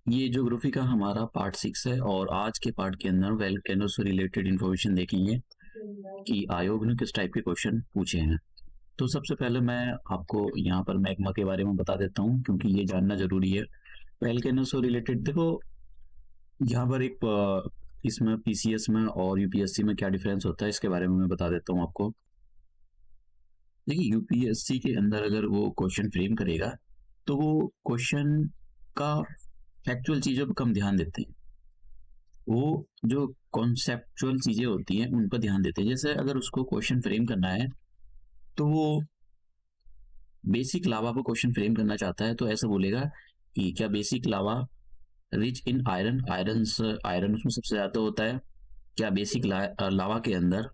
ये ज्योग्राफी का हमारा पार्ट 6 है और आज के पार्ट के अंदर वोल्केनो से रिलेटेड इन्फॉर्मेशन देखेंगे कि आयोग ने किस टाइप के क्वेश्चन पूछे हैं। तो सबसे पहले मैं आपको यहाँ पर मैग्मा के बारे में बता देता हूँ क्योंकि ये जानना जरूरी है। वोल्केनो से रिलेटेड देखो, यहाँ पर एक इसमें पीसीएस में और यूपीएससी में क्या डिफरेंस होता है इसके बारे में मैं बता देता हूँ आपको। देखिए, यूपीएससी के अंदर अगर वो क्वेश्चन फ्रेम करेगा तो वो क्वेश्चन का फैक्चुअल चीजों पर कम ध्यान देते हैं। वो जो कॉन्सेप्चुअल चीजें होती हैं उन पर ध्यान देते हैं। जैसे अगर उसको क्वेश्चन फ्रेम करना है तो वो बेसिक लावा पर क्वेश्चन फ्रेम करना चाहता है तो ऐसा बोलेगा कि क्या basic lava rich in iron, iron उसमें सबसे ज्यादा होता है। क्या बेसिक लावा के अंदर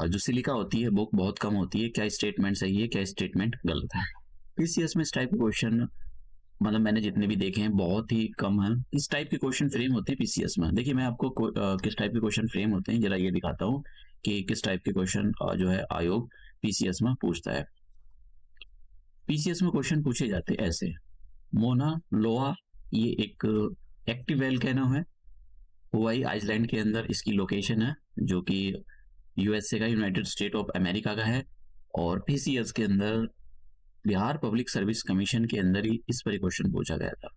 जो सिलिका होती है वो बहुत कम होती है। क्या स्टेटमेंट सही है, क्या स्टेटमेंट गलत है। पीसीएस में इस टाइप के क्वेश्चन, मतलब मैंने जितने भी देखे हैं बहुत ही कम है इस टाइप के क्वेश्चन फ्रेम होते हैं पीसीएस में। देखिए, मैं आपको किस टाइप के क्वेश्चन फ्रेम होते हैं जरा ये दिखाता हूँ कि किस टाइप के क्वेश्चन जो है आयोग पीसीएस में पूछता है। पीसीएस में क्वेश्चन पूछे जाते हैं ऐसे। मोना लोआ ये एक एक्टिव वोल्केनो है, हुआई आइसलैंड के अंदर इसकी लोकेशन है, जो कि यूएसए का, यूनाइटेड स्टेट ऑफ अमेरिका का है। और पीसीएस के अंदर बिहार पब्लिक सर्विस कमीशन के अंदर ही इस पर क्वेश्चन पूछा गया था।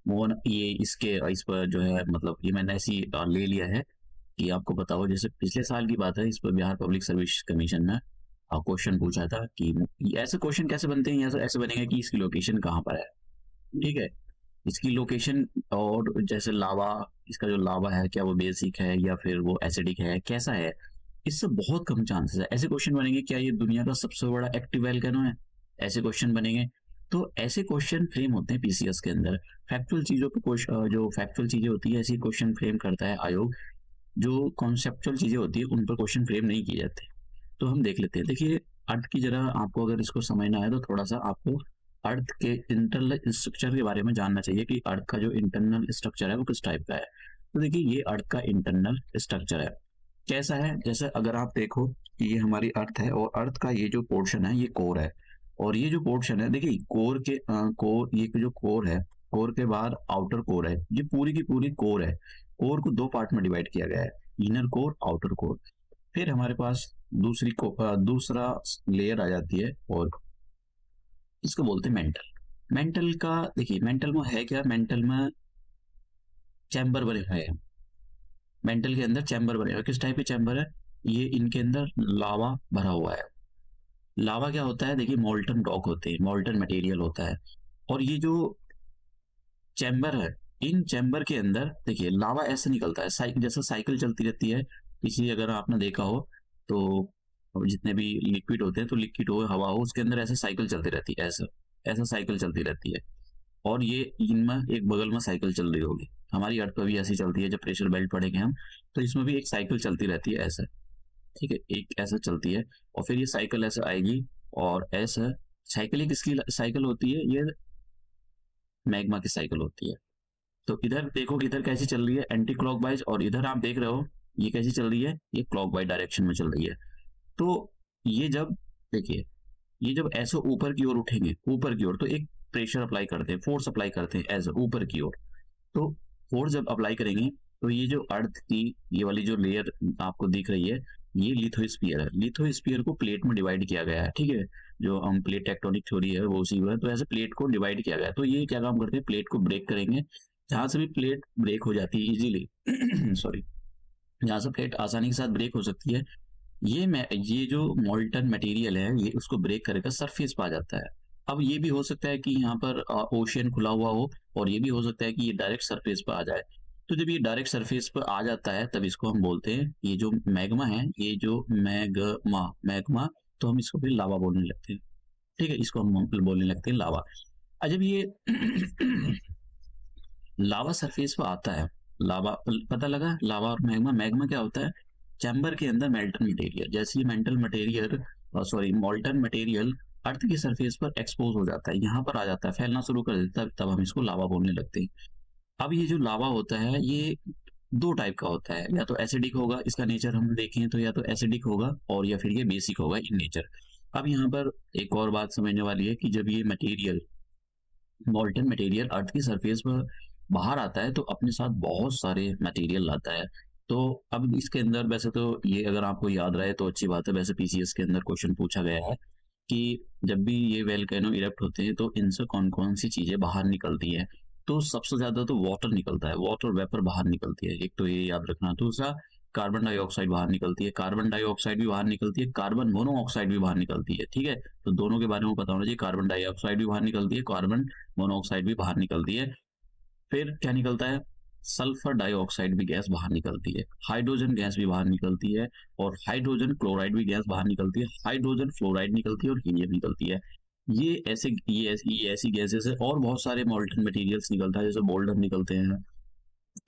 मोहन ये इसके इस पर जो है, मतलब ये मैंने ऐसी ले लिया है कि आपको पता हो। जैसे पिछले साल की बात है, इस पर बिहार पब्लिक सर्विस कमीशन ने क्वेश्चन पूछा था कि ऐसे क्वेश्चन कैसे बनते हैं, ऐसे बनेगा कि इसकी लोकेशन कहाँ पर है। ठीक है, इसकी लोकेशन। और जैसे लावा, इसका जो लावा है क्या वो बेसिक है या फिर वो एसिडिक है, कैसा है, इससे बहुत कम चांसेस है ऐसे क्वेश्चन बनेंगे। क्या ये दुनिया का सबसे बड़ा एक्टिव वोल्केनो है, ऐसे क्वेश्चन बनेंगे। तो ऐसे क्वेश्चन फ्रेम होते हैं पीसीएस के अंदर। फैक्चुअल चीजों पे जो फैक्चुअल चीजें होती है ऐसी क्वेश्चन फ्रेम करता है आयोग। जो कॉन्सेप्चुअल चीजें होती है उन पर क्वेश्चन फ्रेम नहीं किए जाते। तो हम देख लेते हैं। देखिए, अर्थ की जरा आपको अगर इसको समझना है तो थोड़ा सा आपको अर्थ के इंटरनल स्ट्रक्चर के बारे में जानना चाहिए कि अर्थ का जो इंटरनल स्ट्रक्चर है वो किस टाइप का है। तो देखिए, ये अर्थ का इंटरनल स्ट्रक्चर है। कैसा है, जैसे अगर आप देखो कि ये हमारी अर्थ है और अर्थ का ये जो पोर्शन है ये कोर है। और ये जो पोर्शन है, देखिए कोर के कोर, ये जो कोर है, कोर के बाद आउटर कोर है, ये पूरी की पूरी कोर है। कोर को दो पार्ट में डिवाइड किया गया है, इनर कोर, आउटर कोर। फिर हमारे पास दूसरा लेयर आ जाती है और इसको बोलते हैं मेंटल। मेंटल का देखिए, मेंटल में है क्या, मेंटल में चैम्बर बने हुए हैं। मेंटल के अंदर चैम्बर बने हुए, किस टाइप के चैम्बर है, ये इनके अंदर लावा भरा हुआ है। लावा क्या होता है, देखिए मोल्टन रॉक होते हैं, मोल्टन मटेरियल होता है। और ये जो चैम्बर है, इन चैम्बर के अंदर देखिए लावा ऐसे निकलता है, जैसे साइकिल चलती रहती है। किसी, अगर आपने देखा हो तो जितने भी लिक्विड होते हैं, तो लिक्विड हो, हवा हो, उसके अंदर ऐसे साइकिल चलती रहती है, ऐसा ऐसा साइकिल चलती रहती है। और ये इनमें एक बगल में साइकिल चल रही होगी। हमारी अर्थ पर भी ऐसी चलती है, जब प्रेशर बेल्ट पढ़ेंगे हम तो इसमें भी एक साइकिल चलती रहती है ऐसा। ठीक है, एक ऐसा चलती है और फिर ये साइकिल ऐसे आएगी और ऐसा साइकिल। किसकी साइकिल होती है, ये मैग्मा की साइकिल होती है। तो इधर देखो, इधर कैसी चल रही है, एंटी क्लॉकवाइज, और इधर आप देख रहे हो ये कैसी चल रही है, ये क्लॉकवाइज डायरेक्शन में चल रही है। तो ये जब, देखिए, ये जब ऐसे ऊपर की ओर उठेंगे, ऊपर की ओर, तो एक प्रेशर अप्लाई करते हैं, फोर्स अप्लाई करते हैं ऐसे ऊपर की ओर। तो फोर्स जब अप्लाई करेंगे तो ये जो अर्थ की ये वाली जो लेयर आपको दिख रही है, ये लिथोस्फीयर है। लिथोस्फीयर को प्लेट में डिवाइड किया गया है। ठीक है, जो हम प्लेट टेक्टोनिक थ्योरी है वो उसी में है। तो ऐसे प्लेट को डिवाइड किया गया है। तो ये क्या काम करते हैं, प्लेट को ब्रेक करेंगे। जहां से भी प्लेट ब्रेक हो जाती है इजीली सॉरी, जहां से प्लेट आसानी के साथ ब्रेक हो सकती है, ये जो मोल्टन मटेरियल है ये उसको ब्रेक करके सरफेस पे आ जाता है। अब ये भी हो सकता है कि यहाँ पर ओशियन खुला हुआ हो, और ये भी हो सकता है कि ये डायरेक्ट सरफेस पे आ जाए। तो जब ये डायरेक्ट सरफेस पर आ जाता है तब इसको हम बोलते हैं, ये जो मैग्मा है, ये जो मैग्मा मैग्मा, तो हम इसको फिर लावा बोलने लगते हैं। ठीक है, इसको हम बोलने लगते हैं लावा। जब ये लावा सरफेस पे आता है, लावा पता लगा, लावा और मैग्मा। मैग्मा क्या होता है, चैम्बर के अंदर मेल्टन मटेरियल। जैसे ये mental material, sorry molten material earth की सरफेस पर एक्सपोज हो जाता है, यहाँ पर आ जाता है, फैलना शुरू कर देता है, तब हम इसको लावा बोलने लगते हैं। अब ये जो लावा होता है ये दो टाइप का होता है, या तो एसिडिक होगा, इसका नेचर हम देखें तो या तो एसिडिक होगा, और या फिर ये बेसिक होगा इन नेचर। अब यहाँ पर एक और बात समझने वाली है कि जब ये मटेरियल, मोल्टन मटेरियल अर्थ की सरफेस पर बाहर आता है तो अपने साथ बहुत सारे मटेरियल लाता है। तो अब इसके अंदर वैसे तो ये अगर आपको याद रहे तो अच्छी बात है, वैसे पीसीएस के अंदर क्वेश्चन पूछा गया है कि जब भी ये वोल्केनो इरप्ट होते हैं तो इनसे कौन-कौन सी चीज़ें बाहर निकलती हैं। तो सबसे ज़्यादा तो वाटर निकलता है, वाटर वेपर बाहर निकलती है, एक तो ये याद रखना। दूसरा कार्बन डाइऑक्साइड बाहर निकलती है, कार्बन डाइऑक्साइड भी बाहर निकलती है, कार्बन मोनोऑक्साइड भी बाहर निकलती है, ठीक है? तो दोनों के बारे में पता होना चाहिए, कार्बन डाइऑक्साइड भी बाहर निकलती है, कार्बन मोनोऑक्साइड भी बाहर निकलती है। फिर क्या निकलता है? सल्फर डाइऑक्साइड भी गैस बाहर निकलती है, हाइड्रोजन गैस भी बाहर निकलती है और हाइड्रोजन क्लोराइड भी गैस बाहर निकलती है, हाइड्रोजन फ्लोराइड निकलती है और हीलियम निकलती है। ये ऐसी गैसेस है और बहुत सारे मॉल्टन मटेरियल्स निकलता है, जैसे बोल्डर निकलते हैं,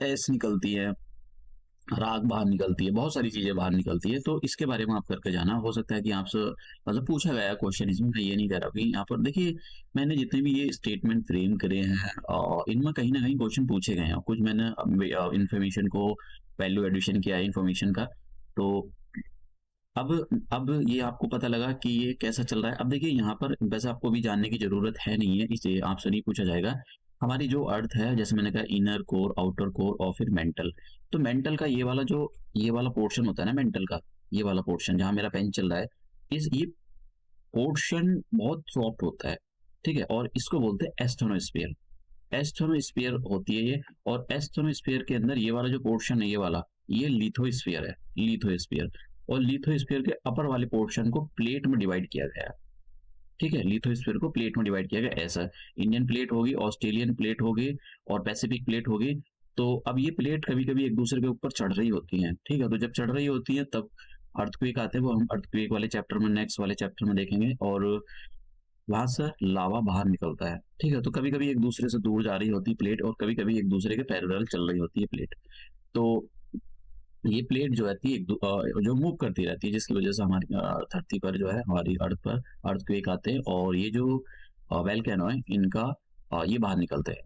एस निकलती है, राख बाहर निकलती है, बहुत सारी चीजें बाहर निकलती है। तो इसके बारे में आप करके जाना, हो सकता है कि आपसे मतलब पूछा गया क्वेश्चन, इसमें मैं ये नहीं कह रहा कि यहाँ पर देखिए मैंने जितने भी ये स्टेटमेंट फ्रेम करे हैं इनमें कहीं ना कहीं क्वेश्चन पूछे गए हैं, कुछ मैंने इंफॉर्मेशन को वैल्यू एडिशन किया है इंफॉर्मेशन का। तो अब ये आपको पता लगा कि ये कैसा चल रहा है। अब देखिए यहाँ पर वैसे आपको भी जानने की जरूरत है नहीं है, इसे आपसे नहीं पूछा जाएगा। हमारी जो अर्थ है, जैसे मैंने कहा इनर कोर, आउटर कोर और फिर मेंटल। तो मेंटल का ये वाला पोर्शन होता है ना, मेंटल का ये वाला पोर्शन जहाँ मेरा पेन चल रहा है, इस ये पोर्शन बहुत सॉफ्ट होता है, ठीक है, और इसको बोलते हैं एस्थेनोस्फीयर। एस्थेनोस्फीयर होती है ये, और एस्थेनोस्फीयर के अंदर ये वाला जो पोर्शन है, ये लिथोस्फीयर है, लिथोस्फीयर। और लिथोस्फीयर के अपर वाले पोर्शन को प्लेट में डिवाइड किया गया है, ठीक है, लिथोस्फीयर को प्लेट में डिवाइड किया गया ऐसा। इंडियन प्लेट होगी, ऑस्ट्रेलियन प्लेट होगी और पैसिफिक प्लेट होगी। तो अब ये प्लेट कभी कभी एक दूसरे के ऊपर चढ़ रही होती हैं, ठीक है, तो जब चढ़ रही होती है तब अर्थक्वेक आते हैं, वो हम अर्थक्वेक वाले चैप्टर में, नेक्स्ट वाले चैप्टर में देखेंगे। और वहां से लावा बाहर निकलता है, ठीक है, तो कभी कभी एक दूसरे से दूर जा रही होती है प्लेट और कभी कभी एक दूसरे के पैरेलल चल रही होती है प्लेट। तो ये प्लेट जो रहती है जो मूव करती रहती है, जिसकी वजह से हमारी धरती पर जो है, हमारी अर्थ पर अर्थक्वेक आते हैं और ये जो वोल्केनो है इनका ये बाहर निकलते हैं।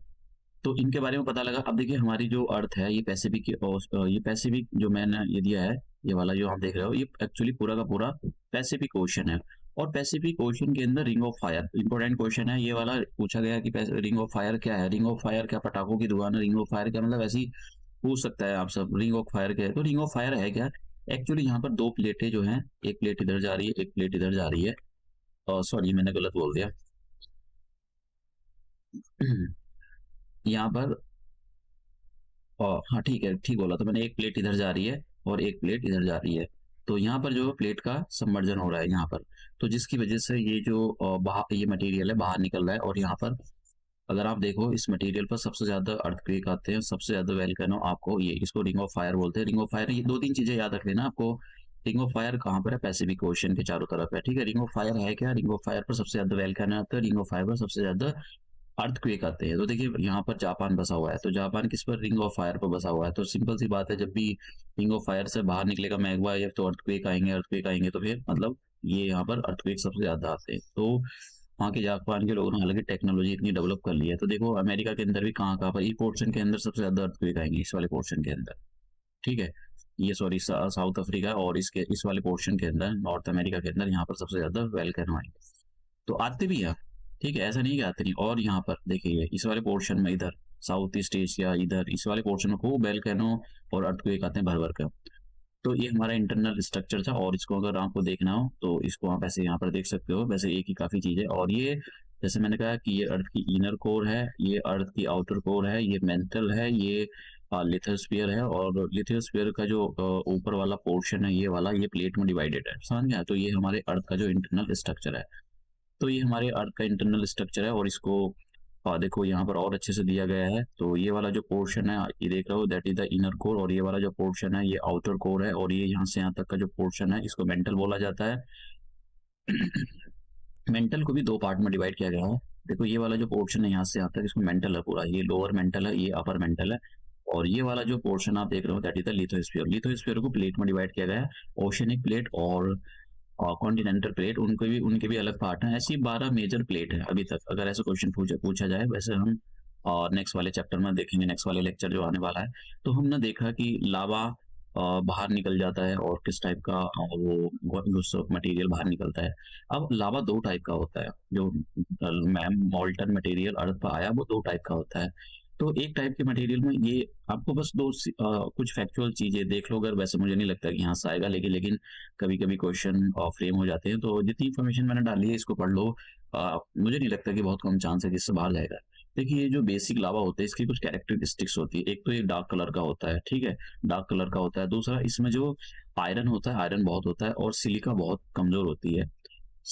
तो इनके बारे में पता लगा। अब देखिए हमारी जो अर्थ है ये पैसिफिक ये पैसिफिक जो मैंने ये दिया है, ये वाला जो आप देख रहे हो, ये एक्चुअली पूरा का पूरा पैसिफिक ओशन है। और पैसिफिक ओशन के अंदर ring of fire important question है, ये वाला पूछा गया कि रिंग ऑफ फायर क्या है। रिंग ऑफ फायर क्या पटाखों की दुकान है? रिंग ऑफ फायर क्या मतलब ऐसी पूछ सकता है आप सब, रिंग ऑफ फायर क्या है? तो रिंग ऑफ फायर है क्या, एक्चुअली यहाँ पर दो प्लेटें जो हैं, एक प्लेट इधर जा रही है, एक प्लेट इधर जा रही है। सॉरी मैंने गलत बोल दिया। यहाँ पर हाँ ठीक है, ठीक बोला, तो मैंने एक प्लेट इधर जा रही है और एक प्लेट इधर जा रही है। तो यहाँ पर जो प्लेट का सबमर्जन हो रहा है यहाँ पर, तो जिसकी वजह से ये जो ये मटेरियल है बाहर निकल रहा है। और यहाँ पर अगर आप देखो इस मटेरियल पर सबसे ज्यादा अर्थक्वेक आते हैं, सबसे ज्यादा वोल्केनो, आपको ये इसको रिंग ऑफ फायर बोलते हैं। रिंग ऑफ फायर, ये दो तीन चीजें याद रख लेना आपको। रिंग ऑफ फायर कहाँ पर है? पैसिफिक ओशन के चारों तरफ है, ठीक है। रिंग ऑफ फायर है क्या? रिंग ऑफ फायर पर सबसे ज्यादा वोल्केनो आते हैं, रिंग ऑफ फायर पर सबसे ज्यादा अर्थक्वेक आते हैं। तो देखिए यहाँ पर जापान बसा हुआ है, तो जापान किस पर? रिंग ऑफ फायर पर बसा हुआ है। तो सिंपल सी बात है, जब भी रिंग ऑफ फायर से बाहर निकलेगा मैग्मा, या तो अर्थक्वेक आएंगे, अर्थक्वेक आएंगे, तो फिर मतलब ये यहाँ पर अर्थक्वेक सबसे ज्यादा आते हैं। तो वहाँ के जापान के लोगों ने हालांकि टेक्नोलॉजी इतनी डेवलप कर ली है। तो देखो अमेरिका के अंदर भी कहाँ पर, ई पोर्शन के अंदर सबसे ज्यादा अर्थक्वेक आएंगे, इस वाले पोर्शन के अंदर, ठीक है। ये सॉरी साउथ अफ्रीका और इस वाले पोर्शन के अंदर, नॉर्थ अमेरिका के अंदर, यहाँ पर सबसे ज्यादा वोल्केनो आएंगे। तो आते भी है, ठीक है, ऐसा नहीं कि आते नहीं। और यहाँ पर देखिए इस वाले पोर्शन में, इधर साउथ ईस्ट एशिया, इधर इस वाले पोर्शन में खूब वोल्केनो और अर्थक्वेक आते हैं भर भर कर। तो ये हमारा इंटरनल स्ट्रक्चर था, और इसको अगर आपको देखना हो तो इसको आप ऐसे यहाँ पर देख सकते हो। वैसे एक ही काफी चीज है, और ये जैसे मैंने कहा कि ये अर्थ की इनर कोर है, ये अर्थ की आउटर कोर है, ये मेंटल है, ये लिथोस्फीयर है। और लिथोस्फीयर का जो ऊपर वाला पोर्शन है, ये वाला, ये प्लेट में डिवाइडेड है, समझ गया। तो ये हमारे अर्थ का जो इंटरनल स्ट्रक्चर है, तो ये हमारे अर्थ का इंटरनल स्ट्रक्चर है। और इसको देखो यहाँ पर और अच्छे से दिया गया है। तो ये वाला जो पोर्शन है, ये देख रहे हो, that is the inner core. और ये वाला जो पोर्शन है, ये आउटर कोर है। और ये यहाँ से यहाँ तक का जो पोर्शन है, इसको मेंटल बोला जाता है। मेंटल को भी दो पार्ट में डिवाइड किया गया है। देखो ये वाला जो पोर्शन है यहाँ से यहाँ तक, इसको मेंटल है पूरा, ये लोअर मेंटल है, ये अपर मेंटल है। और ये वाला जो पोर्शन आप देख रहे हो, that is the lithosphere. Lithosphere को प्लेट में डिवाइड किया गया है, ओशनिक प्लेट और कॉन्टिनेंटल प्लेट, उनके भी अलग पार्ट हैं। ऐसी 12 मेजर प्लेट है अभी तक, अगर ऐसा क्वेश्चन पूछा जाए। वैसे हम नेक्स्ट वाले चैप्टर में देखेंगे, नेक्स्ट वाले लेक्चर जो आने वाला है। तो हमने देखा कि लावा बाहर निकल जाता है और किस टाइप का वो मटेरियल बाहर निकलता है। अब लावा दो टाइप का होता है, जो मॉल्टन मटेरियल अर्थ पर आया वो दो टाइप का होता है। तो एक टाइप के मटेरियल में ये आपको बस कुछ फैक्चुअल चीज़ें देख लो, अगर वैसे मुझे नहीं लगता कि यहाँ से आएगा, लेकिन कभी-कभी क्वेश्चन फ्रेम हो जाते हैं, तो जितनी इन्फॉर्मेशन मैंने डाली है इसको पढ़ लो। मुझे नहीं लगता कि बहुत कम चांस है कि इससे बाहर जाएगा। देखिए, ये जो बेसिक लावा होता है इसकी कुछ कैरेक्टरिस्टिक्स होती है। एक तो ये डार्क कलर का होता है, ठीक है? डार्क कलर का होता है। दूसरा, इसमें जो आयरन होता है, आयरन बहुत होता है, और सिलिका बहुत कमज़ोर होती है।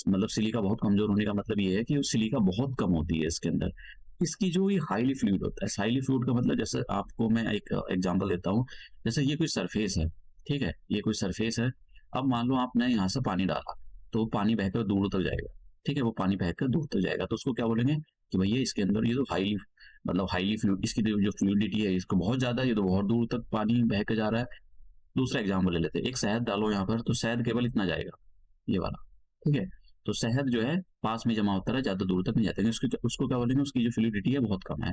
मतलब सिलिका बहुत कमज़ोर होने का मतलब ये है कि सिलिका बहुत कम होती है इसके अंदर। इसकी जो ये हाईली फ्लूइड होता है, हाईली फ्लूइड का मतलब, जैसे आपको मैं एक एग्ज़ाम्पल देता हूँ। जैसे ये कोई सरफेस है, ठीक है? ये कोई सरफेस है। अब मान लो आपने यहाँ से पानी डाला, तो पानी बहकर दूर तक जाएगा, ठीक है? वो पानी बहकर दूर तक जाएगा, तो उसको क्या बोलेंगे कि भैया इसके अंदर ये तो हाईली, मतलब हाईली फ्लूइड, इसकी जो फ्लूइडिटी है इसको बहुत ज़्यादा है, ये तो बहुत दूर तक पानी बह के जा रहा है। दूसरा एग्जाम्पल ले लेते हैं, एक शहद डालो यहाँ पर, तो शहद केवल इतना जाएगा, ये वाला, ठीक है? तो शहद जो है पास में जमा होता रहा, ज़्यादा दूर तक नहीं जाता है। उसको क्या बोलेंगे, उसकी जो फ्लूइडिटी है बहुत कम है।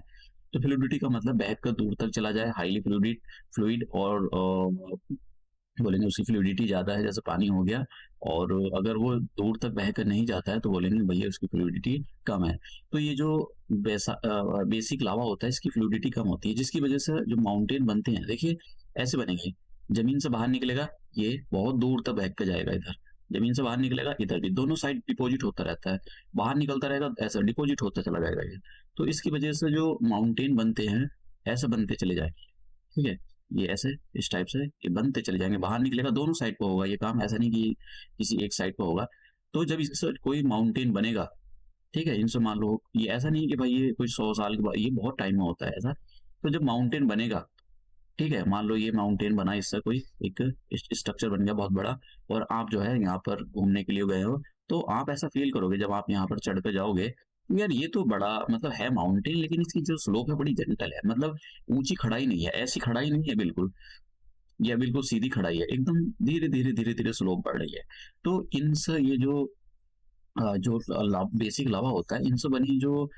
तो फ्लूइडिटी का मतलब बह कर दूर तक चला जाए, हाईली फ्लूइड फ्लूइड, और बोलेंगे उसकी फ्लूइडिटी ज़्यादा है, जैसे पानी हो गया। और अगर वो दूर तक बहकर नहीं जाता है तो बोलेंगे भैया उसकी फ्लूइडिटी कम है। तो ये जो बेसिक लावा होता है इसकी फ्लूइडिटी कम होती है, जिसकी वजह से जो माउंटेन बनते हैं, देखिए ऐसे बनेंगे। जमीन से बाहर निकलेगा, ये बहुत दूर तक बह के जाएगा इधर। जमीन से बाहर निकलेगा, इधर भी दोनों साइड डिपॉजिट होता रहता है। बाहर निकलता रहेगा, ऐसा डिपॉजिट होता चला जाएगा ये। तो इसकी वजह से जो माउंटेन बनते हैं, ऐसे बनते चले जाएंगे, ठीक है? ये ऐसे इस टाइप से ये बनते चले जाएंगे, बाहर निकलेगा, दोनों साइड पे होगा ये काम, ऐसा नहीं कि किसी एक साइड पे होगा। तो जब इससे कोई माउंटेन बनेगा, ठीक है, इनसे मान लो, ये ऐसा नहीं कि भाई ये कोई 100 साल के बाद, ये बहुत टाइम में होता है ऐसा। तो जब माउंटेन बनेगा, ठीक है, मान लो ये माउंटेन बना, इससे कोई एक स्ट्रक्चर बन गया बहुत बड़ा, और आप जो है यहाँ पर घूमने के लिए गए हो, तो आप ऐसा फील करोगे जब आप यहाँ पर चढ़ पे जाओगे, यार ये तो बड़ा मतलब है माउंटेन, लेकिन इसकी जो स्लोप है बड़ी जेंटल है, मतलब ऊंची खड़ाई नहीं है, ऐसी खड़ाई नहीं है बिल्कुल, या बिल्कुल सीधी खड़ाई है, एकदम धीरे धीरे धीरे धीरे स्लोप बढ़ रही है। तो इनसे ये जो बेसिक लावा होता है, इनसे बनी जो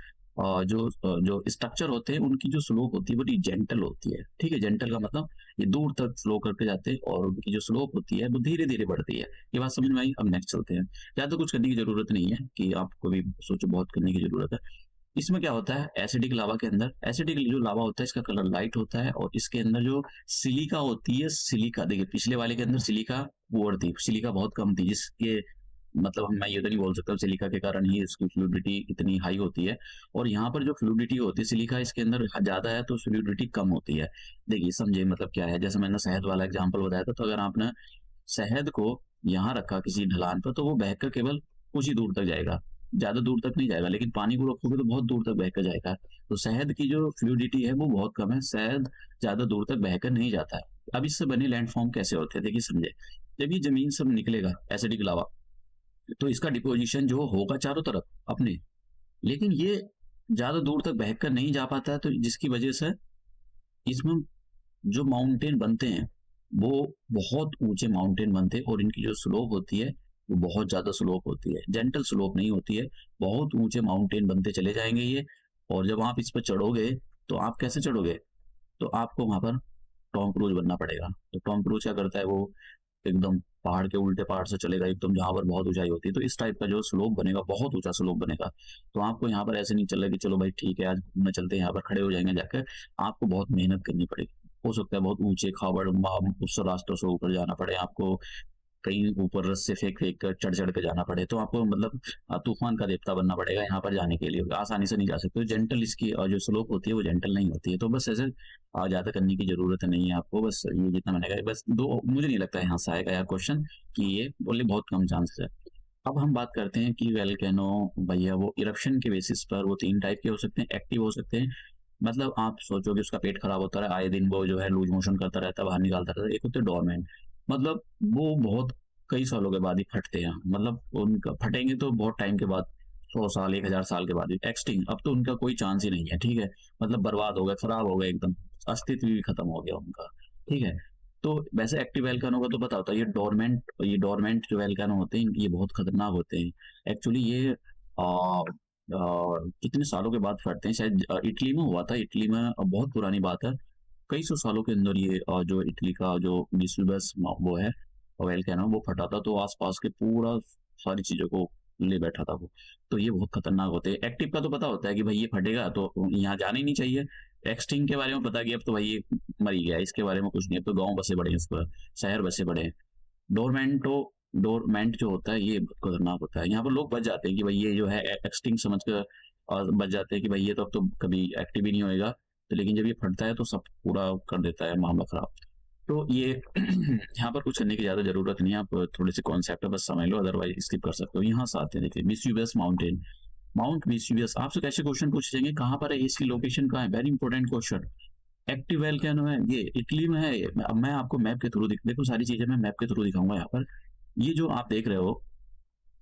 स्ट्रक्चर होते हैं, उनकी जो स्लोप होती है बड़ी जेंटल होती है, ठीक है? जेंटल का मतलब ये दूर तक फ्लो करके जाते हैं, और उनकी जो स्लोप होती है वो धीरे धीरे बढ़ती है। ये बात समझ में आई? अब नेक्स्ट चलते हैं। ज़्यादा कुछ करने की जरूरत नहीं है कि आपको भी सोचो बहुत करने की जरूरत है। इसमें क्या होता है, एसिडिक लावा के अंदर, एसिडिक जो लावा होता है इसका कलर लाइट होता है, और इसके अंदर जो सिलिका होती है, सिलिका देखिए पिछले वाले के अंदर सिलिका पुअर थी, सिलिका बहुत कम थी, जिसके मतलब मैं ये तो नहीं बोल सकता सिलिका के कारण ही इसकी फ्लूइडिटी इतनी हाई होती है। और यहाँ पर जो फ्लूइडिटी होती है, सिलिका इसके अंदर ज्यादा है तो फ्लूइडिटी कम होती है। देखिए समझे मतलब क्या है, जैसे मैंने शहद वाला एग्जाम्पल बताया था, तो अगर आपने शहद को यहाँ रखा किसी ढलान पर, तो वो बहकर केवल कुछ ही दूर तक जाएगा, ज्यादा दूर तक नहीं जाएगा, लेकिन पानी को रखोगे तो बहुत दूर तक बहकर जाएगा। तो शहद की जो फ्लूइडिटी है वो बहुत कम है, शहद ज्यादा दूर तक बहकर नहीं जाता है। अब इससे बने लैंडफॉर्म कैसे होते हैं, देखिए समझे। जब ये जमीन से निकलेगा एसिडिक लावा, तो इसका डिपोजिशन जो होगा चारों तरफ अपने, लेकिन ये ज्यादा दूर तक बहकर नहीं जा पाता है, तो जिसकी वजह से इसमें जो माउंटेन बनते हैं वो बहुत ऊंचे माउंटेन बनते हैं, और इनकी जो स्लोप होती है वो बहुत ज्यादा स्लोप होती है, जेंटल स्लोप नहीं होती है। बहुत ऊंचे माउंटेन बनते चले जाएंगे ये। और जब आप इस पर चढ़ोगे, तो आप कैसे चढ़ोगे, तो आपको वहां पर टॉम क्रूज बनना पड़ेगा। तो टॉम क्रूज क्या करता है, वो एकदम पहाड़ के उल्टे पहाड़ से चलेगा एकदम, जहां पर बहुत ऊंचाई होती है, तो इस टाइप का जो स्लोप बनेगा, बहुत ऊंचा स्लोप बनेगा। तो आपको यहाँ पर ऐसे नहीं चलेगा कि चलो भाई ठीक है आज घूमने चलते हैं, यहाँ पर खड़े हो जाएंगे जाकर। आपको बहुत मेहनत करनी पड़ेगी, हो सकता है बहुत ऊंचे खाबड़ उस रास्तों से ऊपर जाना पड़े आपको, कहीं ऊपर रस्से फेंक फेंक कर चढ़ चढ़ के जाना पड़े, तो आपको मतलब तूफान का देवता बनना पड़ेगा यहाँ पर जाने के लिए, आसानी से नहीं जा सकते। जेंटल इसकी जो स्लोप होती है वो जेंटल नहीं होती है। तो बस ऐसे ज्यादा करने की जरूरत नहीं है आपको, बस ये जितना मैंने कहा, बस दो, मुझे नहीं लगता है यहाँ से आएगा यार क्वेश्चन कि ये बोले, बहुत कम चांसेस है। अब हम बात करते हैं कि वेलकैनो भैया वो इरप्शन के बेसिस पर वो 3 टाइप के हो सकते हैं, एक्टिव हो सकते हैं। मतलब आप सोचो कि उसका पेट खराब होता है, आए दिन वो जो है लूज मोशन करता रहता है, बाहर निकालता रहता है। एक होते हैं डोरमेंट, मतलब वो बहुत कई सालों के बाद ही फटते हैं, मतलब उनका फटेंगे तो बहुत टाइम के बाद, 100 साल 1000 साल के बाद ही एक्सटिंग, अब तो उनका कोई चांस ही नहीं है, ठीक है? मतलब बर्बाद हो गया, खराब हो गया एकदम, अस्तित्व भी खत्म हो गया उनका, ठीक है? तो वैसे एक्टिव वैल्कानो का तो पता होता है, ये डोरमेंट जो वैल्कानो होते हैं ये बहुत खतरनाक होते हैं। एक्चुअली ये कितने सालों के बाद फटते हैं, शायद इटली में हुआ था, इटली में बहुत पुरानी बात है, कई सौ सालों के अंदर ये जो इटली का जो वेसुवियस वो है वोल्केनो, वो फटा था, तो आसपास के पूरा सारी चीजों को ले बैठा था वो। तो ये बहुत खतरनाक होते हैं। एक्टिव का तो पता होता है कि भाई ये फटेगा तो यहाँ जाना ही नहीं चाहिए, एक्सटिंक्ट के बारे में पता कि अब तो भाई ये मर ही गया, इसके बारे में कुछ नहीं, अब तो गांव बसे पड़े हैं इस पर, शहर बसे पड़े हैं। डोरमेंटो डोरमेंट जो होता है ये बहुत खतरनाक होता है। यहाँ पर लोग बच जाते हैं कि भाई ये जो है एक्सटिंक्ट समझ कर, और बच जाते हैं कि भाई ये तो अब तो कभी एक्टिव ही नहीं होएगा। तो लेकिन जब ये फटता है तो सब पूरा कर देता है मामला खराब। तो ये यहाँ पर कुछ करने की ज्यादा जरूरत नहीं है, आप थोड़े से कॉन्सेप्ट बस समझ लो, अदरवाइज स्किप कर सकते हो। यहाँ से आते हैं, देखिए वेसुवियस माउंटेन, माउंट वेसुवियस। आपसे कैसे क्वेश्चन पूछे जाएंगे, कहाँ पर है, इसकी लोकेशन कहाँ है, very important question. Active volcano है ये, इटली में है ये। अब मैं आपको मैप के थ्रू देखो, सारी चीजें मैं मैप के थ्रू दिखाऊंगा। यहाँ पर ये जो आप देख रहे हो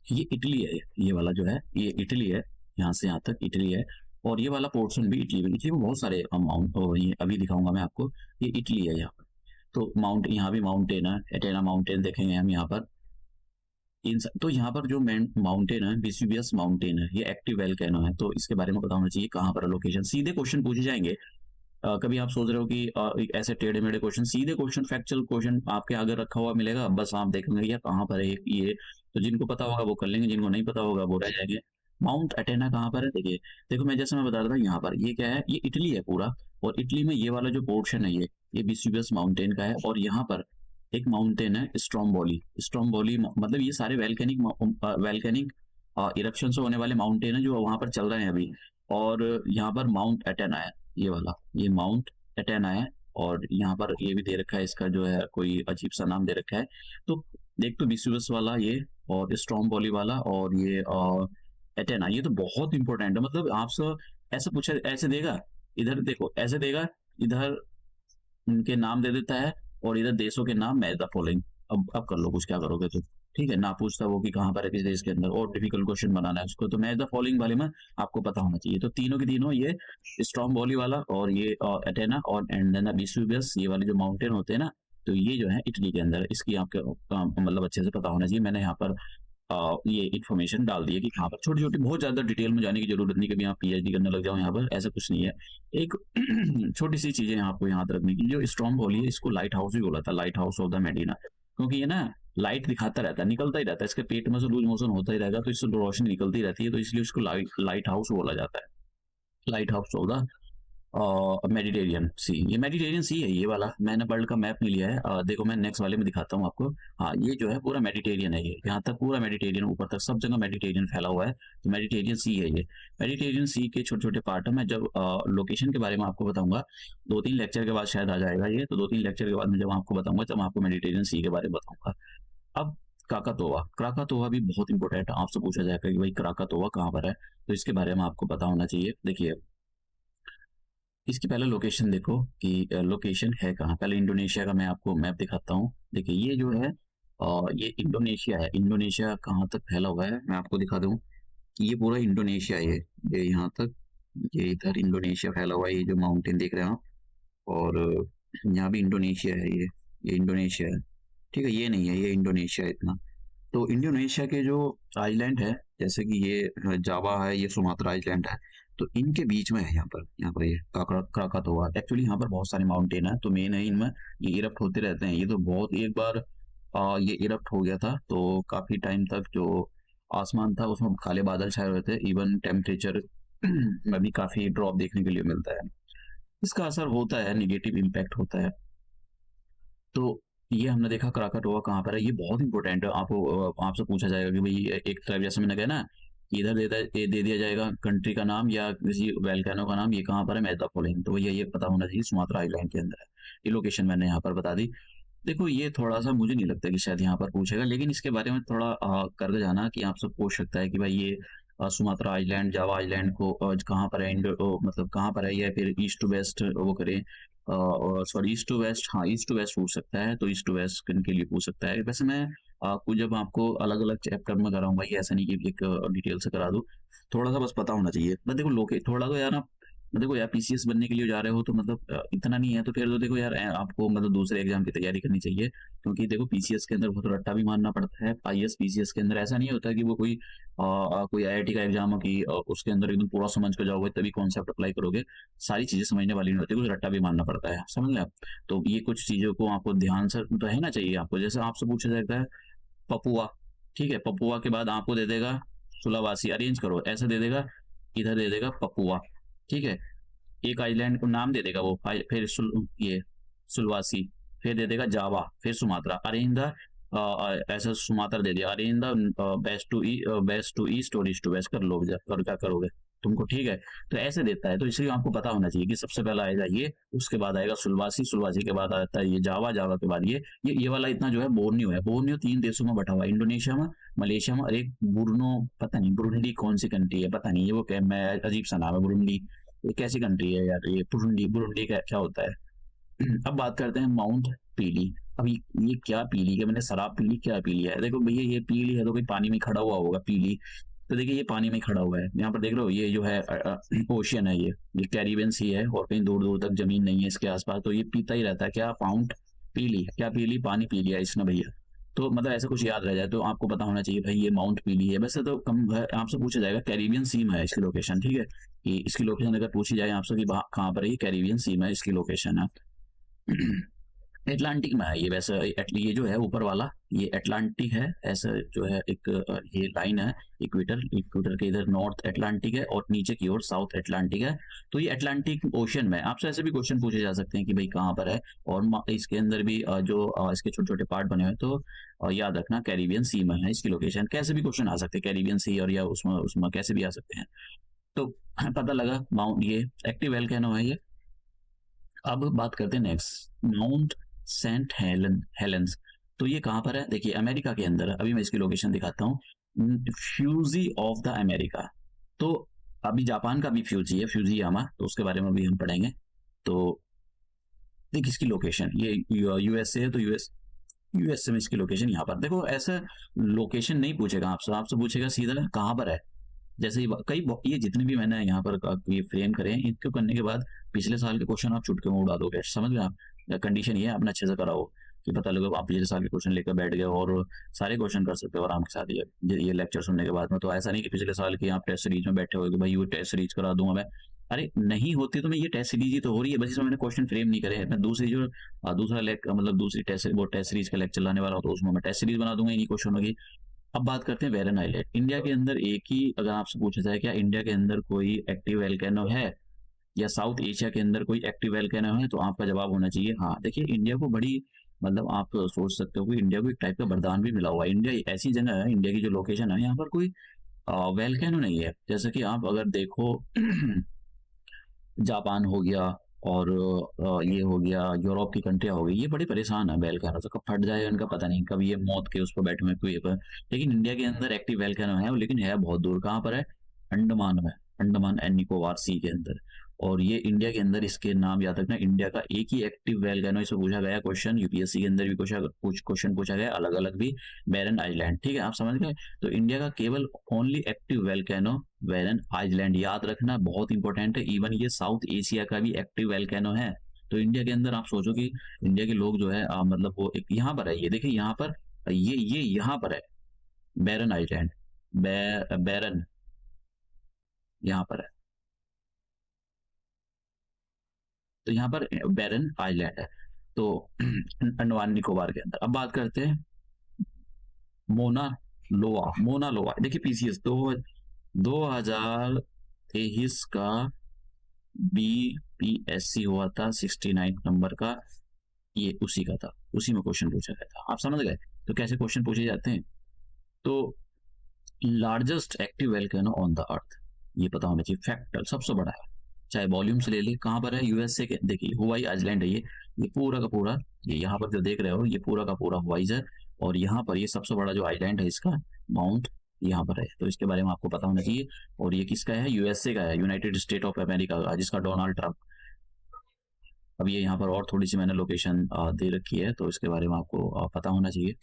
ये इटली है, ये वाला जो है ये इटली है, यहाँ से यहाँ तक इटली है। और ये वाला पोर्शन भी इटली में, इटली में बहुत सारे माउंट, ये अभी दिखाऊंगा मैं आपको, ये इटली है यहाँ पर। तो माउंट, यहाँ भी माउंटेन है, एटेना माउंटेन देखेंगे हम यहाँ पर। तो यहाँ पर जो माउंटेन है वेसुवियस माउंटेन है, ये एक्टिव वोल्केनो है। तो इसके बारे में पता होना चाहिए कहाँ पर लोकेशन। सीधे क्वेश्चन पूछे जाएंगे। कभी आप सोच रहे हो कि एक ऐसे टेढ़े मेढ़े क्वेश्चन, सीधे क्वेश्चन, फैक्चुअल क्वेश्चन आपके आगे रखा हुआ मिलेगा, बस आप देखेंगे यार कहाँ पर है ये। तो जिनको पता होगा वो कर लेंगे, जिनको नहीं पता होगा वो रह जाएंगे। माउंट अटेना कहाँ पर है, देखिए, देखो मैं जैसे मैं बता रहा था, यहाँ पर ये क्या है, ये इटली है पूरा। और इटली में ये वाला जो पोर्शन है ये वेसुवियस माउंटेन का है। और यहाँ पर एक माउंटेन है स्ट्रोम्बोली। स्ट्रोम्बोली मतलब ये सारे वैल्केनिक इरप्शन से होने वाले माउंटेन है जो वहां पर चल रहे हैं अभी। और यहाँ पर माउंट एटेना है, ये वाला, ये माउंट एटेना है। और यहाँ पर ये भी दे रखा है, इसका जो है कोई अजीब सा नाम दे रखा है। तो देख, तो विसुवस वाला ये, और स्ट्रोम्बोली वाला, और ये एटेना, ये तो बहुत इंपॉर्टेंट है। मतलब आपसे ऐसे पूछा, ऐसे देगा, इधर देखो ऐसे देगा, इधर उनके नाम दे देता है, और इधर देशों के नाम, मैच द फॉलोइंग। अब कर लो कुछ, क्या करोगे तो, ठीक है ना, पूछता वो कि कहाँ पर है किस देश के अंदर, और डिफिकल्ट क्वेश्चन बनाना है उसको, तो मैच द फॉलोइंग वाले में आपको पता होना चाहिए। तो तीनों के तीनों, ये स्ट्रोम्बोली वाला, और ये एटेना, और एंड देन वेसुवियस, ये वाले जो माउंटेन होते हैं ना, तो ये जो है इटली के अंदर, इसकी आपके मतलब अच्छे से पता होना चाहिए। मैंने यहाँ पर ये इन्फॉर्मेशन डाल दी है कि कहाँ पर, छोटी छोटी, बहुत ज्यादा डिटेल में जाने की जरूरत नहीं, कभी आप पीएचडी करने लग जाओ यहाँ पर, ऐसा कुछ नहीं है। एक छोटी सी चीजें आपको याद रखने की, जो स्ट्रोम्बोली है इसको लाइट हाउस भी बोला था, लाइट हाउस ऑफ द मेडिना, क्योंकि ये ना लाइट दिखाता रहता है, निकलता ही रहता है, इसके पेट में से लूज मोशन होता ही रहेगा, तो इससे रोशनी निकलती रहती है, तो इसलिए उसको लाइट हाउस बोला जाता है, light house of the Mediterranean sea. ये मेडिटेरियन सी है ये वाला, मैंने वर्ल्ड का मैप नहीं लिया है, देखो मैं नेक्स्ट वाले में दिखाता हूँ आपको। हाँ, ये जो है पूरा मेडिटेरियन है, ये यहाँ तक पूरा मेडिटेरियन, ऊपर तक सब जगह मेडिटेरियन फैला हुआ है, तो मेडिटेरियन सी है ये। मेडिटेरियन सी के छोटे छोटे पार्ट है, मैं जब लोकेशन के बारे में आपको बताऊंगा, 2-3 लेक्चर के बाद शायद आ जाएगा ये, तो 2-3 लेक्चर के बाद मैं जब आपको बताऊंगा, तब आपको मेडिटेरियन सी के बारे में बताऊंगा। अब क्राकातोवा, क्राकातोवा भी बहुत इंपॉर्टेंट है, आपसे पूछा जाएगा कि भाई क्राकातोवा कहाँ पर है, तो इसके बारे में आपको पता होना चाहिए। देखिए, इसकी पहले लोकेशन देखो कि लोकेशन है कहाँ। पहले इंडोनेशिया का मैं आपको मैप दिखाता हूँ। देखिए, ये जो है ये इंडोनेशिया है। इंडोनेशिया कहाँ तक फैला हुआ है मैं आपको दिखा दूँ कि ये पूरा इंडोनेशिया है, ये यहाँ तक, ये इधर इंडोनेशिया फैला हुआ है, ये जो माउंटेन देख रहे हो आप। और यहाँ भी इंडोनेशिया है, ये इंडोनेशिया है, ठीक है, ये नहीं है, ये इंडोनेशिया है इतना। तो इंडोनेशिया के जो आइलैंड है, जैसे कि ये जावा है, ये सुमात्रा आइलैंड है, तो इनके बीच में है यहाँ पर ये क्राकातोआ। एक्चुअली यहाँ पर बहुत सारे माउंटेन है, तो मेन है इनमें, ये इरप्ट होते रहते हैं। ये तो बहुत, एक बार ये इरप्ट हो गया था, तो काफी टाइम तक जो आसमान था उसमें काले बादल छाए हुए थे, इवन टेम्परेचर में भी काफी ड्रॉप देखने के लिए मिलता है। इसका असर होता है, निगेटिव इम्पैक्ट होता है। तो ये हमने देखा क्राकाटोआ कहाँ पर है, ये बहुत इंपॉर्टेंट है। आपको आपसे पूछा जाएगा कि भाई एक तरफ, जैसे मैंने कहा ना, कि इधर दे दिया जाएगा कंट्री का नाम या किसी वैल्केनो का नाम, ये कहाँ पर है, मैच द फॉलोइंग, तो ये पता होना चाहिए, सुमात्रा आइलैंड के अंदर है। ये लोकेशन मैंने यहाँ पर बता दी। देखो, ये थोड़ा सा मुझे नहीं लगता कि शायद यहाँ पर पूछेगा, लेकिन इसके बारे में थोड़ा करके जाना कि आपसे पूछ सकता है कि भाई ये सुमात्रा आइलैंड, जावा आइलैंड को कहाँ पर है, मतलब कहाँ पर है, या फिर ईस्ट टू वेस्ट वो करें, सॉरी ईस्ट टू वेस्ट, हाँ ईस्ट टू वेस्ट पूछ सकता है, तो ईस्ट टू वेस्ट के लिए पूछ सकता है। वैसे मैं आपको जब आपको अलग अलग चैप्टर में कराऊंगा, ये ऐसा नहीं कि एक डिटेल से करा दूं, थोड़ा सा बस पता होना चाहिए। बस देखो लोके थोड़ा तो यार, आप देखो यार, पीसीएस बनने के लिए जा रहे हो, तो मतलब इतना नहीं है तो फिर तो देखो यार, आपको मतलब दूसरे एग्जाम की तैयारी करनी चाहिए, क्योंकि देखो पीसीएस के अंदर बहुत रट्टा भी मारना पड़ता है। आईएएस पीसीएस के अंदर ऐसा नहीं होता कि वो कोई आईआईटी का एग्जाम हो कि उसके अंदर एकदम पूरा समझ कर जाओगे तभी कॉन्सेप्ट अप्लाई करोगे, सारी चीजें समझने वाली नहीं होती, कुछ रट्टा भी मारना पड़ता है, समझ लिया। तो ये कुछ चीजों को आपको ध्यान से रहना चाहिए आपको। जैसे आपसे पूछा जाता है पपुआ, ठीक है, पपुआ के बाद आपको दे देगा सुलावासी, अरेंज करो, ऐसा दे देगा, इधर दे देगा पपुआ, ठीक है। एक आइलैंड को नाम दे देगा वो, फिर ये सुलवासी, फिर दे देगा जावा, फिर सुमात्रा। अरेंज द ऐसा सुमात्रा दे दिया, arrange the west to east और ईस्ट टू वेस्ट, कर लो कर क्या करोगे तुमको, ठीक है। तो ऐसे देता है, तो इसलिए आपको पता होना चाहिए कि सबसे पहला आएगा ये, उसके बाद आएगा सुलवासी, सुलवासी के बाद आता है ये जावा, जावा के बाद ये वाला इतना जो है बोर्नियो है। बोर्नियो 3 देशों में बटा हुआ है, इंडोनेशिया में, मलेशिया में, और एक बुर्नो, पता नहीं बुरुंडी कौन सी कंट्री है, पता नहीं ये वो क्या, मैं अजीब सा नाम है बुरुंडी, ये कैसी कंट्री है यार ये बुरुंडी, बुरुंडी क्या होता है। अब बात करते हैं माउंट पीली। अब ये क्या पीली है, मैंने शराब पीली, क्या पीली है, देखो भैया ये पीली है तो कोई पानी में खड़ा हुआ होगा पीली, तो देखिए ये पानी में खड़ा हुआ है, यहाँ पर देख रहे हो ये जो है ओशियन है, ये कैरिबियन सी है, और कहीं दूर दूर तक जमीन नहीं है इसके आसपास, तो ये पीता ही रहता है। क्या माउंट पीली, क्या पीली, पानी पी लिया इसने भैया, तो मतलब ऐसा कुछ याद रह जाए तो आपको पता होना चाहिए भाई ये माउंट पीली है। वैसे तो कम आपसे पूछा जाएगा कैरिबियन सी में है इसकी लोकेशन, ठीक है, कि इसकी लोकेशन अगर पूछी जाए आपसे कि कहाँ पर है, कैरिबियन सी में इसकी लोकेशन है। एटलांटिक में है ये, वैसे ये जो है ऊपर वाला ये एटलांटिक है, ऐसा जो है एक ये लाइन है, इक्वेटर के इधर नॉर्थ एटलांटिक है और नीचे की ओर साउथ एटलांटिक है, तो ये एटलांटिक ओशन में। आपसे ऐसे भी क्वेश्चन पूछे जा सकते हैं कि भाई कहाँ पर है, और इसके अंदर भी जो इसके छोटे छोटे पार्ट बने हुए हैं, तो याद रखना कैरिबियन सी में है इसकी लोकेशन। कैसे भी क्वेश्चन आ सकते हैं कैरिबियन सी, और या उसमें उसमें कैसे भी आ सकते हैं, तो पता लगा माउंट ये एक्टिव वोल्केनो है ये। अब बात करते हैं नेक्स्ट, माउंट सेंट हेलेंस। तो ये कहाँ पर है, देखिए अमेरिका के अंदर है। अभी मैं इसकी लोकेशन दिखाता हूँ, फ्यूजी ऑफ द अमेरिका। तो अभी जापान का भी फ्यूजी है, फ्यूजियामा, तो उसके बारे में भी हम पढ़ेंगे। तो देखिए इसकी लोकेशन ये यूएसए है, तो यूएसए में इसकी लोकेशन यहाँ पर। देखो ऐसा लोकेशन नहीं पूछेगा आपसे पूछेगा सीधा कहाँ पर है। जैसे ये जितने भी मैंने यहाँ पर ये फ्रेम करे हैं, इनको करने के बाद पिछले साल के क्वेश्चन आप चुटकी में उड़ा दोगे, समझ गए आप। कंडीशन ये है अपना अच्छे से कराओ कि पता लगे आप पिछले साल के क्वेश्चन लेकर बैठ गए और सारे क्वेश्चन कर सकते हो आराम के साथ ये लेक्चर सुनने के बाद में। तो ऐसा नहीं कि पिछले साल की आप टेस्ट सीरीज में बैठे हो कि भाई वो टेस्ट सीरीज करा दूंगा मैं, अरे नहीं होती तो मैं ये टेस्ट सीरीज ही तो हो रही है, बस इसमें मैंने क्वेश्चन फ्रेम नहीं करे हैं। मैं दूसरी जो दूसरा मतलब दूसरी टेस्ट सीरीज का लेक्चर लाने वाला हूँ, तो उसमें मैं टेस्ट सीरीज बना दूंगा इन्हीं क्वेश्चनों की। अब बात करते हैं बैरन आइलैंड। इंडिया के अंदर एक ही, अगर आपसे पूछा जाए क्या इंडिया के अंदर कोई एक्टिव वोल्केनो है या साउथ एशिया के अंदर कोई एक्टिव वोल्केनो है, तो आपका जवाब होना चाहिए हाँ। देखिए इंडिया को बड़ी, मतलब आप सोच सकते हो कि इंडिया को एक टाइप का वरदान भी मिला हुआ है। इंडिया ऐसी जगह है, इंडिया की जो लोकेशन है यहाँ पर कोई वोल्केनो नहीं है। जैसे कि आप अगर देखो जापान हो गया और ये हो गया, यूरोप की कंट्रियां हो गई, ये बड़ी परेशान है वोल्केनो से, कब फट जाए इनका पता नहीं, कब ये मौत के उस पर बैठे हुए कुएं पर। लेकिन इंडिया के अंदर एक्टिव वोल्केनो है, लेकिन है बहुत दूर। कहाँ पर है, अंडमान में, अंडमान एंड निकोबार सी के अंदर। और ये इंडिया के अंदर, इसके नाम याद रखना, इंडिया का एक ही एक्टिव वोल्केनो, इसे पूछा गया क्वेश्चन यूपीएससी के अंदर भी कुछ क्वेश्चन पूछा गया अलग अलग भी, बैरन आइलैंड, ठीक है आप समझ गए। तो इंडिया का केवल ओनली एक्टिव वोल्केनो बैरन आइलैंड, याद रखना बहुत इंपॉर्टेंट है। इवन ये साउथ एशिया का भी एक्टिव वोल्केनो है। तो इंडिया के अंदर आप सोचो कि इंडिया के लोग जो है मतलब वो एक यहाँ पर है, ये देखिए यहाँ पर, ये यहाँ पर है बैरन आइलैंड, बैरन यहाँ पर है, तो यहाँ पर बैरन आइलैंड है, तो अंडमान निकोबार के अंदर। अब बात करते हैं मोना लोआ। देखिए पीसीएस 2023 का बीपीएससी हुआ था 69 नंबर का, ये उसी का था, उसी में क्वेश्चन पूछा गया था, आप समझ गए। तो कैसे क्वेश्चन पूछे जाते हैं, तो largest active volcano on the earth, ये पता होना चाहिए, फैक्टर सबसे बड़ा है, चाहे वॉल्यूम से ले ले। कहाँ पर है, यूएसए के, देखिए हुवाई आइलैंड है ये पूरा का पूरा, ये यहाँ पर जो देख रहे हो ये पूरा का पूरा हुवाई है, और यहाँ पर ये सबसे बड़ा जो आइलैंड है इसका माउंट यहाँ पर है, तो इसके बारे में आपको पता होना चाहिए। और ये किसका है, यूएसए का है, यूनाइटेड स्टेट ऑफ अमेरिका का, जिसका डोनाल्ड ट्रंप। अब ये यहाँ पर और थोड़ी सी मैंने लोकेशन दे रखी है, तो इसके बारे में आपको पता होना चाहिए।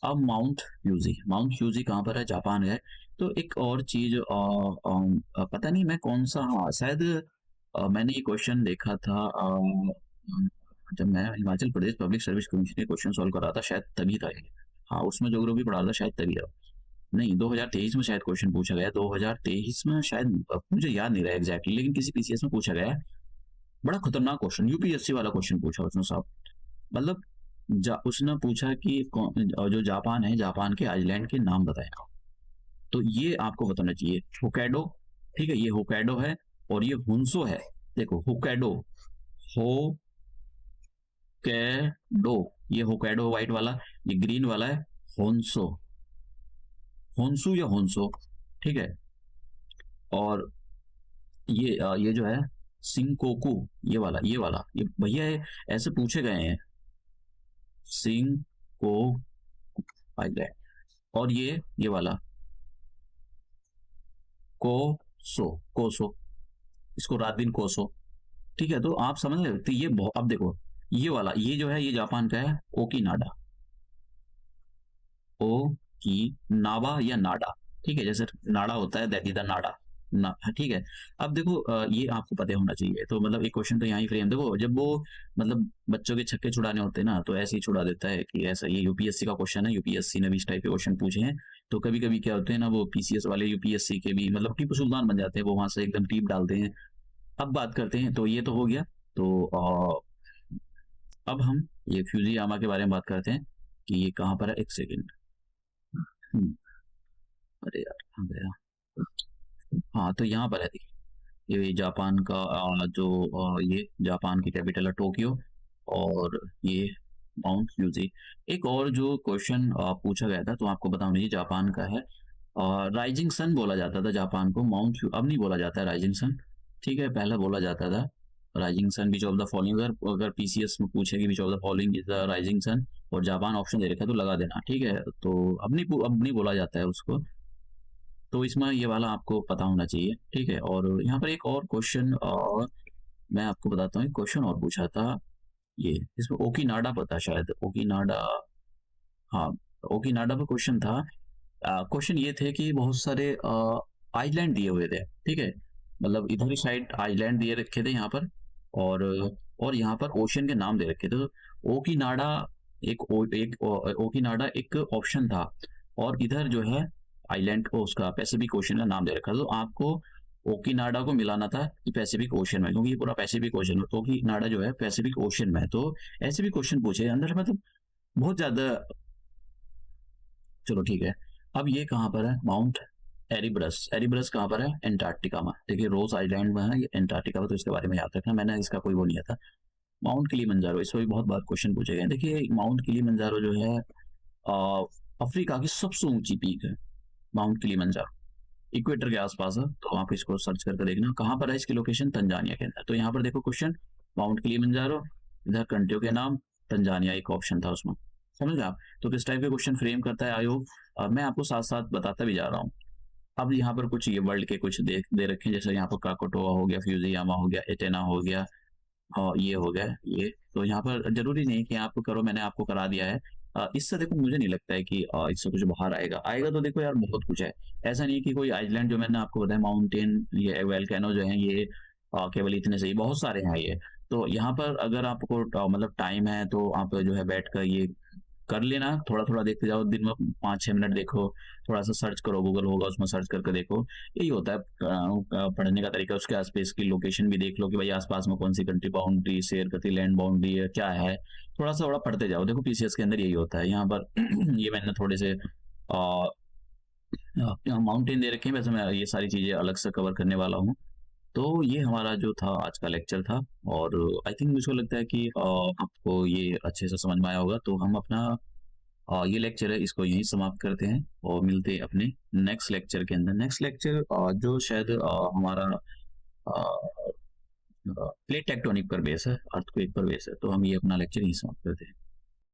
अब माउंट फ्यूजी कहाँ पर है, जापान है। तो एक और चीज पता नहीं मैं कौन सा, हाँ शायद मैंने ये क्वेश्चन देखा था जब मैं Himachal Pradesh public service commission के क्वेश्चन सॉल्व कर रहा था, शायद तभी था ये, हाँ उसमें ज्योग्राफी पढ़ा था शायद तभी था। नहीं 2023 में शायद क्वेश्चन पूछा गया, 2023 में शायद, मुझे याद नहीं रहा एग्जैक्टली, लेकिन किसी पीसीएस में पूछा गया। बड़ा खतरनाक क्वेश्चन, यूपीएससी वाला क्वेश्चन पूछा उसने साहब, मतलब उसने पूछा कि जो जापान है, जापान के आइलैंड के नाम बताए, तो ये आपको बताना चाहिए। होकैडो, ठीक है, ये होकैडो है, और ये हुंसो है, देखो होकैडो, हो कैडो, ये होकैडो व्हाइट वाला, ये ग्रीन वाला है होन्सो, होन्सू या होन्सो, ठीक है। और ये जो है सिंकोकू, ये वाला ये भैया ऐसे पूछे गए हैं, सिंको आइलैंड। और ये वाला कोसो, कोसो, इसको रात दिन कोसो, ठीक है। तो आप समझ रहे हो, तो ये अब देखो ये वाला, ये जो है ये जापान का है ओकिनाडा, ओ की नावा या नाडा, ठीक है, जैसे नाडा होता है दैट इज द नाडा ना, ठीक है। अब देखो ये आपको पता होना चाहिए। तो मतलब एक क्वेश्चन तो यहाँ ही फ्रेम, देखो जब वो मतलब बच्चों के छक्के छुड़ाने होते हैं ना, तो ऐसे ही छुड़ा देता है कि ऐसा, ये यूपीएससी का क्वेश्चन है, यूपीएससी ने भी इस टाइप के क्वेश्चन पूछे हैं। तो कभी कभी क्या होते हैं ना, वो पीसीएस वाले यूपीएससी के भी मतलब टीपू सुल्तान बन जाते हैं, वो वहां से एकदम टीप डालते हैं। अब बात करते हैं, तो ये तो हो गया। तो अब हम ये फ्यूजियामा के बारे में बात करते हैं कि ये कहाँ पर है, एक सेकेंड। अरे यार कहाँ गया, हाँ तो यहाँ पर है, देखिए ये जापान का ये जापान की कैपिटल है टोक्यो, और ये माउंट फ्यूजी। एक और जो क्वेश्चन पूछा गया था, तो आपको बताऊं, ये जापान का है, राइजिंग सन बोला जाता था जापान को, माउंट अब नहीं बोला जाता है राइजिंग सन, ठीक है, पहले बोला जाता था rising sun, which of the following. अगर पीसीएस में पूछेगी which of the following is the rising sun, और जापान ऑप्शन दे रखा है तो लगा देना, ठीक है। तो अब नहीं बोला जाता है उसको। तो इसमें ये वाला आपको पता होना चाहिए, ठीक है। और यहाँ पर एक और क्वेश्चन, और मैं आपको बताता हूँ, एक क्वेश्चन और पूछा था, ये इसमें ओकिनाडा पता, शायद ओकिनाडा, हाँ ओकिनाडा पर क्वेश्चन था। क्वेश्चन ये थे कि बहुत सारे आइलैंड दिए हुए थे, ठीक है, मतलब इधर ही साइड आइलैंड दिए रखे थे यहाँ पर, और और यहाँ पर ओशियन के नाम दे रखे थे। तो ओकिनाडा ओकिनाडा एक ऑप्शन था, और इधर जो है आइलैंड को उसका पैसिफिक ओशन का नाम दे रखा था। तो आपको ओकिनाडा को मिलाना था पैसिफिक ओशन में, क्योंकि ये पूरा पैसिफिक ओशन है, तो ओकिनाडा जो है पैसिफिक ओशन में है। तो ऐसे भी क्वेश्चन पूछे अंदर, मतलब बहुत ज्यादा। चलो ठीक है। अब ये कहाँ पर है, माउंट एरिब्रस, एरिब्रस कहाँ पर है, एंटार्क्टिका में, देखिए रोज आइलैंड में है, ये एंटार्क्टिका में, तो इसके बारे में याद रखना, मैंने इसका कोई वो नहीं आता। माउंट किलिमंजारो, इस पर भी बहुत बार क्वेश्चन पूछे गए। देखिए माउंट किलिमंजारो जो है अफ्रीका की सबसे ऊंची पीक है, माउंट किलिमंजारो, इक्वेटर के आसपास है। तो आप इसको सर्च करके देखना कहाँ पर है, इसकी लोकेशन तंजानिया के अंदर। तो यहाँ पर देखो क्वेश्चन, माउंट किलिमंजारो, इधर कंट्रियों के नाम, तंजानिया एक ऑप्शन था उसमें, समझ गए आप। तो किस टाइप के क्वेश्चन फ्रेम करता है आयोग, और मैं आपको साथ साथ बताता भी जा रहा हूँ। अब यहाँ पर कुछ ये वर्ल्ड के कुछ दे रखे हैं, जैसे यहाँ पर क्राकोटोआ हो गया, फ्यूजियामा हो गया, एटेना हो गया, और ये हो गया ये। तो यहाँ पर जरूरी नहीं कि आप करो, मैंने आपको करा दिया है। इससे देखो मुझे नहीं लगता है कि इससे कुछ बाहर आएगा, आएगा तो देखो यार बहुत कुछ है। ऐसा नहीं है कि कोई आइलैंड जो मैंने आपको बताया, माउंटेन, ये वेलकैनो जो है ये केवल इतने से ही, बहुत सारे हैं ये। तो यहाँ पर अगर आपको मतलब टाइम है, तो आप जो है बैठ कर ये कर लेना, थोड़ा थोड़ा देखते जाओ, दिन में 5-6 मिनट देखो, थोड़ा सा सर्च करो, गूगल होगा उसमें सर्च करके देखो। यही होता है पढ़ने का तरीका। उसके आसपास की लोकेशन भी देख लो कि भाई आसपास में कौन सी कंट्री बाउंड्री शेयर करती, लैंड बाउंड्री है क्या है, थोड़ा पढ़ते जाओ। देखो पीसीएस के अंदर यही होता है। यहाँ पर ये मैंने थोड़े से माउंटेन दे रखे हैं, वैसे मैं ये सारी चीजें अलग से कवर करने वाला हूँ। तो ये हमारा जो था आज का लेक्चर था, और आई थिंक मुझको लगता है कि आपको ये अच्छे से समझ में आया होगा। तो हम अपना ये लेक्चर है इसको यहीं समाप्त करते हैं, और मिलते हैं अपने नेक्स्ट लेक्चर के अंदर। नेक्स्ट लेक्चर जो शायद हमारा प्लेट टेक्टोनिक पर बेस है, अर्थक्वेक पर बेस है। तो हम ये अपना लेक्चर यहीं समाप्त करते हैं।